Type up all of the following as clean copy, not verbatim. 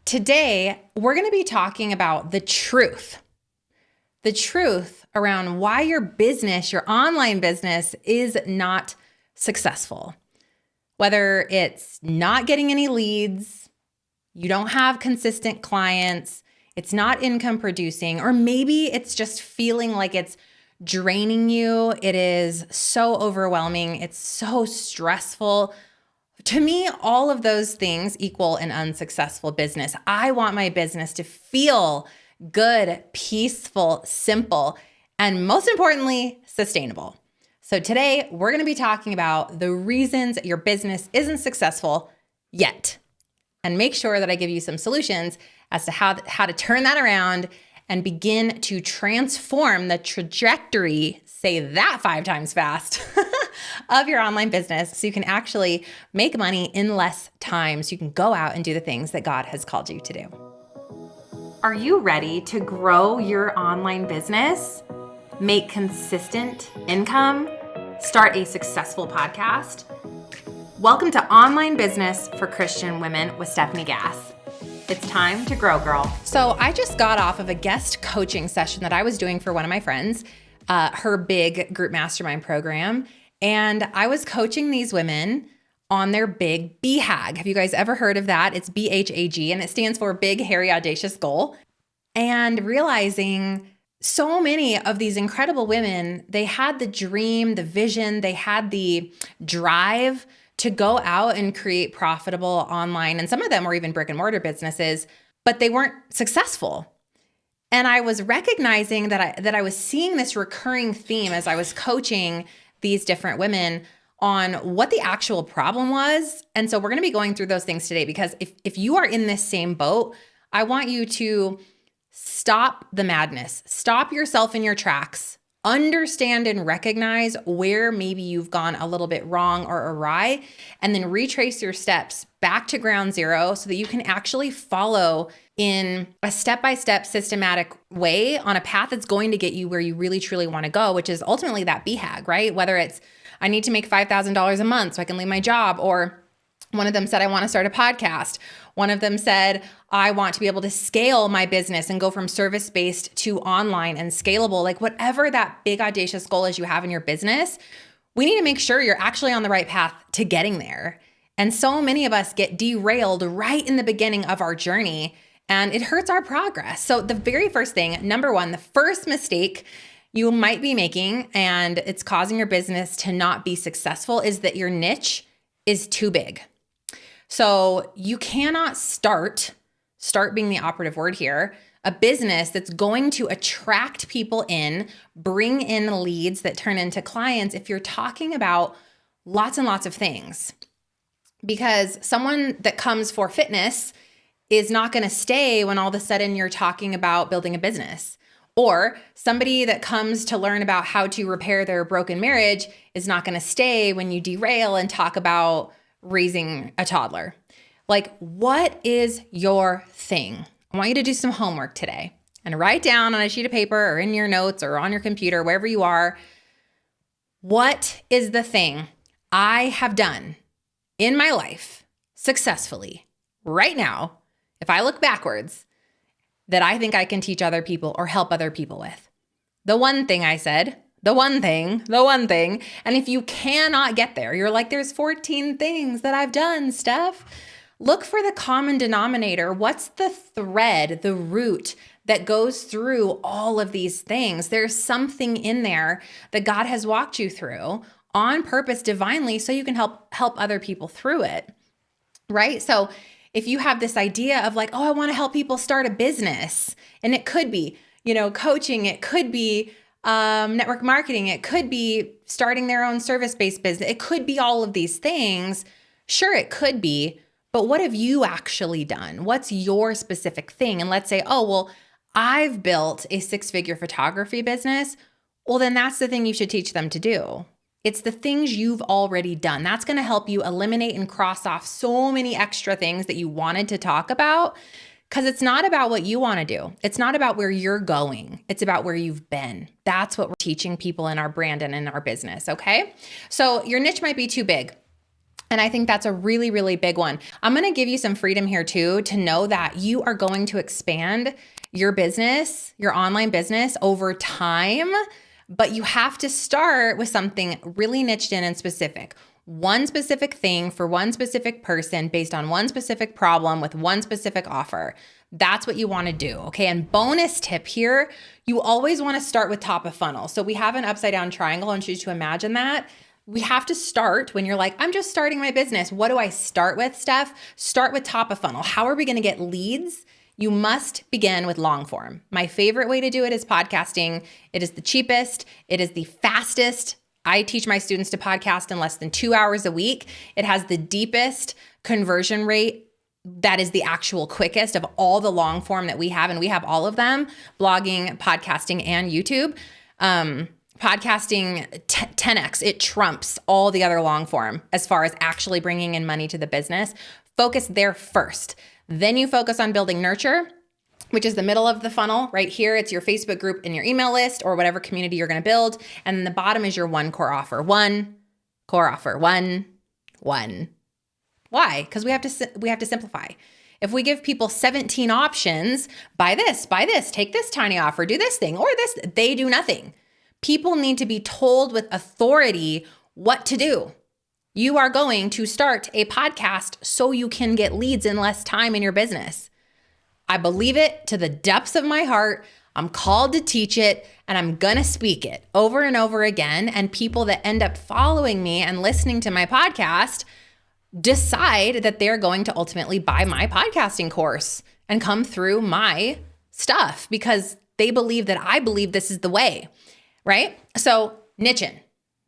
Today, we're going to be talking about the truth around why your business, your online business, is not successful. Whether it's not getting any leads, you don't have consistent clients, it's not income producing, or maybe it's just feeling like it's draining you. It is so overwhelming. It's so stressful. To me, all of those things equal an unsuccessful business. I want my business to feel good, peaceful, simple, and most importantly, sustainable. So today, we're going to be talking about the reasons your business isn't successful yet, and make sure that I give you some solutions as to how to turn that around and begin to transform the trajectory, say that 5 times fast, of your online business so you can actually make money in less time so you can go out and do the things that God has called you to do. Are you ready to grow your online business, make consistent income, start a successful podcast? Welcome to Online Business for Christian Women with Stephanie Gass. It's time to grow, girl. So I just got off of a guest coaching session that I was doing for one of my friends, her big group mastermind program. And I was coaching these women on their big BHAG. Have you guys ever heard of that? It's BHAG, and it stands for Big, Hairy, Audacious Goal. And realizing so many of these incredible women, they had the dream, the vision, they had the drive to go out and create profitable online. And some of them were even brick and mortar businesses, but they weren't successful. And I was recognizing that I was seeing this recurring theme as I was coaching these different women on what the actual problem was. And so we're going to be going through those things today, because if you are in this same boat, I want you to stop the madness, stop yourself in your tracks, understand and recognize where maybe you've gone a little bit wrong or awry, and then retrace your steps back to ground zero so that you can actually follow in a step-by-step systematic way on a path that's going to get you where you really truly want to go, which is ultimately that BHAG, right? Whether it's, I need to make $5,000 a month so I can leave my job, or one of them said, I want to start a podcast. One of them said, I want to be able to scale my business and go from service-based to online and scalable. Like whatever that big audacious goal is you have in your business, we need to make sure you're actually on the right path to getting there. And so many of us get derailed right in the beginning of our journey, and it hurts our progress. So the very first thing, number one, the first mistake you might be making, and it's causing your business to not be successful, is that your niche is too big. So you cannot start being the operative word here, a business that's going to attract people in, bring in leads that turn into clients if you're talking about lots and lots of things. Because someone that comes for fitness is not going to stay when all of a sudden you're talking about building a business. Or somebody that comes to learn about how to repair their broken marriage is not going to stay when you derail and talk about raising a toddler. Like, what is your thing? I want you to do some homework today and write down on a sheet of paper or in your notes or on your computer, wherever you are, what is the thing I have done in my life successfully right now, if I look backwards, that I think I can teach other people or help other people with? The one thing I said, the one thing. And if you cannot get there, you're like, there's 14 things that I've done, Steph. Look for the common denominator. What's the thread, the root that goes through all of these things? There's something in there that God has walked you through on purpose divinely so you can help other people through it, right? So if you have this idea of like, oh, I want to help people start a business, and it could be, coaching, it could be network marketing, it could be starting their own service-based business, it could be all of these things. Sure, it could be, but what have you actually done? What's your specific thing? And let's say, oh, well, I've built a 6-figure photography business. Well, then that's the thing you should teach them to do. It's the things you've already done. That's going to help you eliminate and cross off so many extra things that you wanted to talk about, because it's not about what you want to do. It's not about where you're going. It's about where you've been. That's what we're teaching people in our brand and in our business, okay? So your niche might be too big. And I think that's a really, really big one. I'm going to give you some freedom here too, to know that you are going to expand your business, your online business over time, but you have to start with something really niched in and specific. One specific thing for one specific person based on one specific problem with one specific offer. That's what you want to do. Okay. And bonus tip here, you always want to start with top of funnel. So we have an upside down triangle. I want you to imagine that. We have to start when you're like, I'm just starting my business. What do I start with, Steph? Start with top of funnel. How are we going to get leads? You must begin with long form. My favorite way to do it is podcasting. It is the cheapest. It is the fastest. I teach my students to podcast in less than 2 hours a week. It has the deepest conversion rate. That is the actual quickest of all the long form that we have. And we have all of them: blogging, podcasting, and YouTube. Podcasting 10x, it trumps all the other long form as far as actually bringing in money to the business. Focus there first. Then you focus on building nurture, which is the middle of the funnel. Right here, it's your Facebook group and your email list or whatever community you're going to build. And then the bottom is your one core offer. One core offer. One. Why? Because we have to simplify. If we give people 17 options, buy this, take this tiny offer, do this thing, or this, they do nothing. People need to be told with authority what to do. You are going to start a podcast so you can get leads in less time in your business. I believe it to the depths of my heart. I'm called to teach it, and I'm going to speak it over and over again. And people that end up following me and listening to my podcast decide that they're going to ultimately buy my podcasting course and come through my stuff because they believe that I believe this is the way. Right? So niching.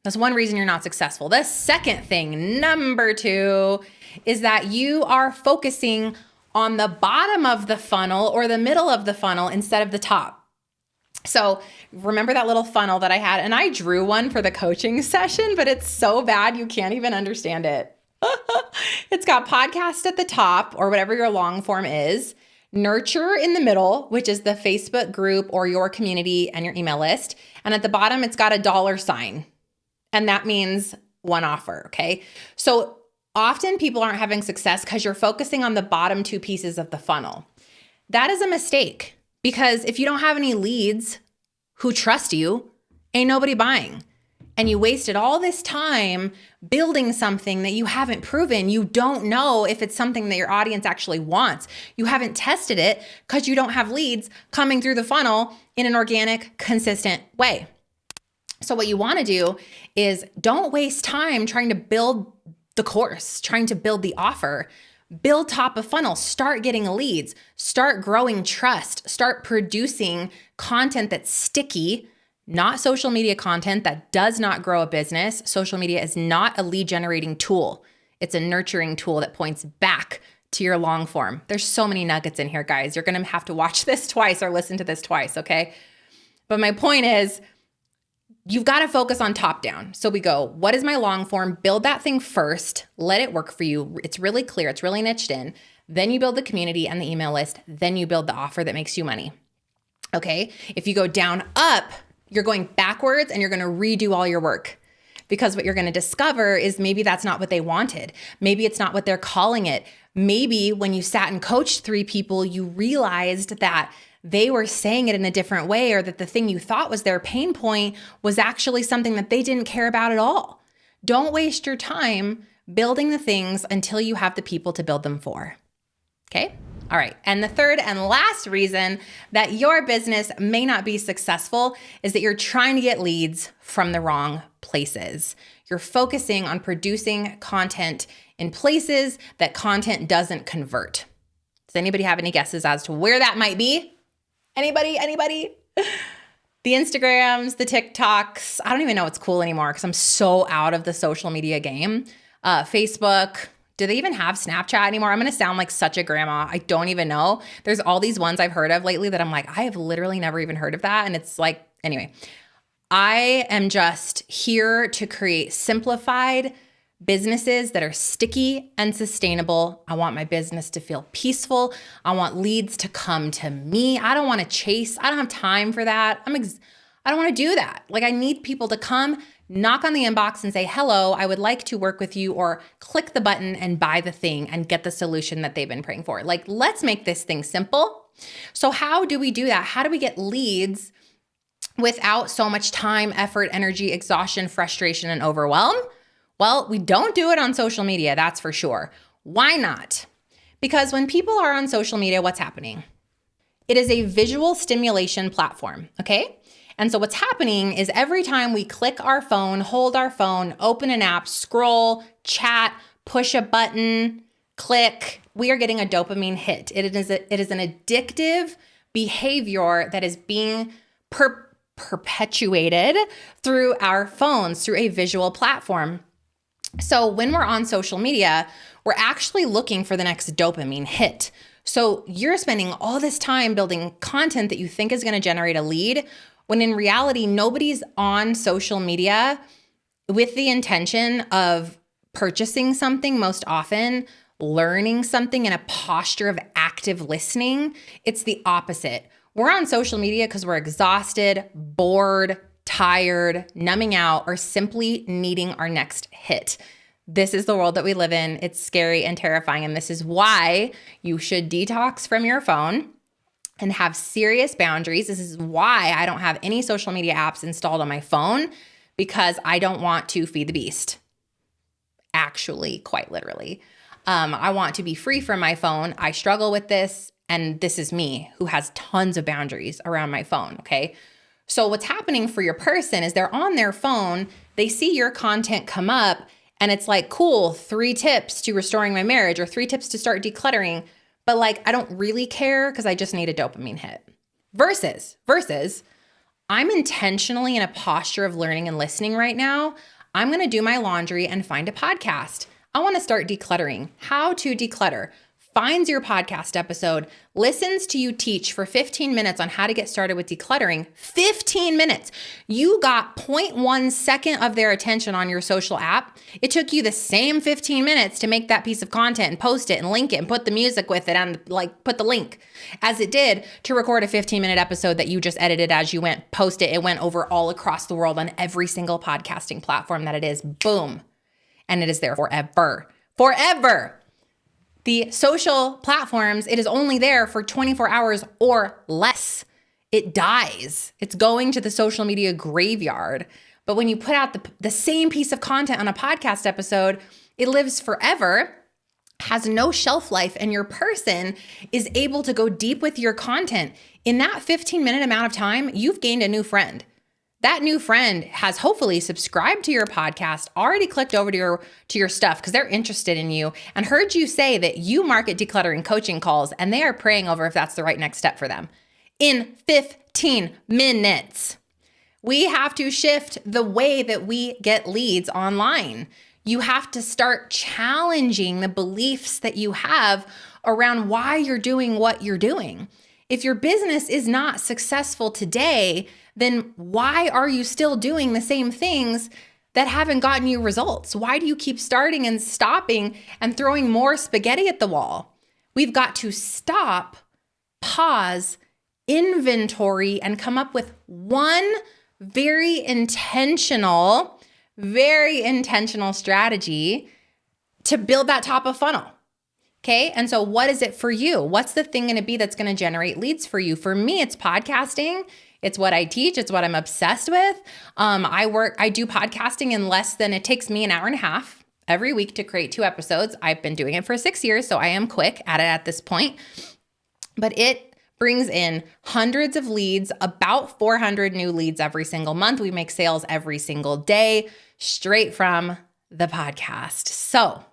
That's one reason you're not successful. The second thing, number 2, is that you are focusing on the bottom of the funnel or the middle of the funnel instead of the top. So remember that little funnel that I had? And I drew one for the coaching session, but it's so bad you can't even understand it. It's got podcast at the top or whatever your long form is. Nurture in the middle, which is the Facebook group or your community and your email list. And at the bottom, it's got a $sign. And that means one offer, okay? So often people aren't having success because you're focusing on the bottom 2 pieces of the funnel. That is a mistake because if you don't have any leads who trust you, ain't nobody buying. And you wasted all this time building something that you haven't proven. You don't know if it's something that your audience actually wants. You haven't tested it because you don't have leads coming through the funnel in an organic, consistent way. So what you want to do is don't waste time trying to build the course, trying to build the offer. Build top of funnel, start getting leads, start growing trust, start producing content that's sticky. Not social media content that does not grow a business. Social media is not a lead generating tool. It's a nurturing tool that points back to your long form. There's so many nuggets in here, guys. You're going to have to watch this twice or listen to this twice, okay? But my point is, you've got to focus on top down. So we go, what is my long form? Build that thing first. Let it work for you. It's really clear. It's really niched in. Then you build the community and the email list. Then you build the offer that makes you money. Okay? If you go down up, you're going backwards and you're going to redo all your work because what you're going to discover is maybe that's not what they wanted. Maybe it's not what they're calling it. Maybe when you sat and coached 3 people, you realized that they were saying it in a different way or that the thing you thought was their pain point was actually something that they didn't care about at all. Don't waste your time building the things until you have the people to build them for. Okay? All right. And the third and last reason that your business may not be successful is that you're trying to get leads from the wrong places. You're focusing on producing content in places that content doesn't convert. Does anybody have any guesses as to where that might be? Anybody? The Instagrams, the TikToks. I don't even know what's cool anymore because I'm so out of the social media game. Facebook. Do they even have Snapchat anymore? I'm going to sound like such a grandma. I don't even know. There's all these ones I've heard of lately that I'm like, I have literally never even heard of that. And it's like, anyway, I am just here to create simplified businesses that are sticky and sustainable. I want my business to feel peaceful. I want leads to come to me. I don't want to chase. I don't have time for that. I don't want to do that. Like I need people to come knock on the inbox and say, hello, I would like to work with you, or click the button and buy the thing and get the solution that they've been praying for. Like, let's make this thing simple. So how do we do that? How do we get leads without so much time, effort, energy, exhaustion, frustration, and overwhelm? Well, we don't do it on social media, that's for sure. Why not? Because when people are on social media, what's happening? It is a visual stimulation platform, okay? And so what's happening is every time we click our phone, hold our phone, open an app, scroll, chat, push a button, click, we are getting a dopamine hit. It is an addictive behavior that is being perpetuated through our phones, through a visual platform. So when we're on social media, we're actually looking for the next dopamine hit. So you're spending all this time building content that you think is going to generate a lead, when in reality, nobody's on social media with the intention of purchasing something most often, learning something in a posture of active listening. It's the opposite. We're on social media because we're exhausted, bored, tired, numbing out, or simply needing our next hit. This is the world that we live in. It's scary and terrifying. And this is why you should detox from your phone and have serious boundaries. This is why I don't have any social media apps installed on my phone, because I don't want to feed the beast. Actually, quite literally. I want to be free from my phone. I struggle with this. And this is me, who has tons of boundaries around my phone, okay? So what's happening for your person is they're on their phone, they see your content come up, and it's like, cool, 3 tips to restoring my marriage, or 3 tips to start decluttering. But like, I don't really care because I just need a dopamine hit. Versus, I'm intentionally in a posture of learning and listening right now. I'm going to do my laundry and find a podcast. I want to start decluttering. How to declutter. Finds your podcast episode, listens to you teach for 15 minutes on how to get started with decluttering. 15 minutes. You got 0.1 second of their attention on your social app. It took you the same 15 minutes to make that piece of content and post it and link it and put the music with it and like put the link, as it did to record a 15-minute episode that you just edited as you went, post it. It went over all across the world on every single podcasting platform that it is. Boom. And it is there forever. Forever. The social platforms, it is only there for 24 hours or less. It dies. It's going to the social media graveyard. But when you put out the same piece of content on a podcast episode, it lives forever, has no shelf life, and your person is able to go deep with your content. In that 15-minute amount of time, you've gained a new friend. That new friend has hopefully subscribed to your podcast, already clicked over to your stuff because they're interested in you, and heard you say that you market decluttering coaching calls, and they are praying over if that's the right next step for them. In 15 minutes, we have to shift the way that we get leads online. You have to start challenging the beliefs that you have around why you're doing what you're doing. If your business is not successful today, then why are you still doing the same things that haven't gotten you results? Why do you keep starting and stopping and throwing more spaghetti at the wall? We've got to stop, pause, inventory, and come up with one very intentional strategy to build that top of funnel. Okay. And so what is it for you? What's the thing going to be that's going to generate leads for you? For me, it's podcasting. It's what I teach. It's what I'm obsessed with. I do podcasting in it takes me an hour and a half every week to create 2 episodes. I've been doing it for 6 years, so I am quick at it at this point. But it brings in hundreds of leads, about 400 new leads every single month. We make sales every single day straight from the podcast. So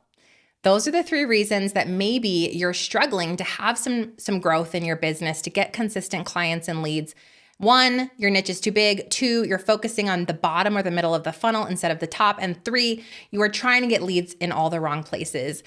those are the 3 reasons that maybe you're struggling to have some growth in your business, to get consistent clients and leads. 1, your niche is too big. 2, you're focusing on the bottom or the middle of the funnel instead of the top. And 3, you are trying to get leads in all the wrong places.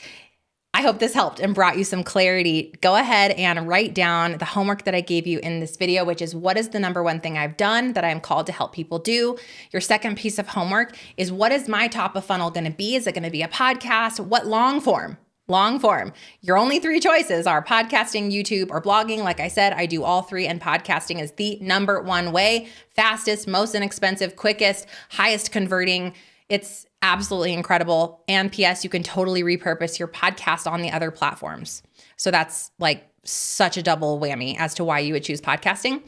I hope this helped and brought you some clarity. Go ahead and write down the homework that I gave you in this video, which is, what is the number 1 thing I've done that I'm called to help people do? Your second piece of homework is, what is my top of funnel going to be? Is it going to be a podcast? What long form? long form. Your only three choices are podcasting, YouTube, or blogging. Like I said, I do all three, and podcasting is the number one way, fastest, most inexpensive, quickest, highest converting. It's absolutely incredible. And PS, you can totally repurpose your podcast on the other platforms. So that's like such a double whammy as to why you would choose podcasting.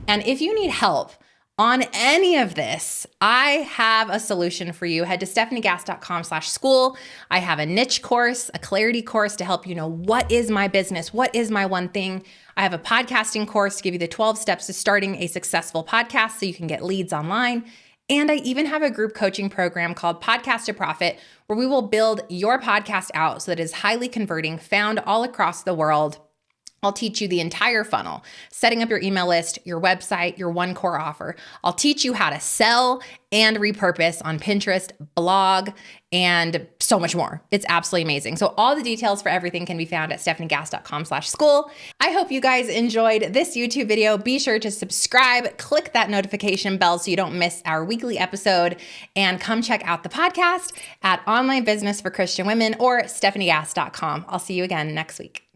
And if you need help on any of this, I have a solution for you. Head to stefaniegass.com/school. I have a niche course, a clarity course to help you know what is my business, what is my one thing. I have a podcasting course to give you the 12 steps to starting a successful podcast so you can get leads online. And I even have a group coaching program called Podcast to Profit, where we will build your podcast out so that it is highly converting, found all across the world. I'll teach you the entire funnel, setting up your email list, your website, your one core offer. I'll teach you how to sell and repurpose on Pinterest, blog, and so much more. It's absolutely amazing. So all the details for everything can be found at stefaniegass.com/school. I hope you guys enjoyed this YouTube video. Be sure to subscribe, click that notification bell so you don't miss our weekly episode, and come check out the podcast at Online Business for Christian Women or stefaniegass.com. I'll see you again next week.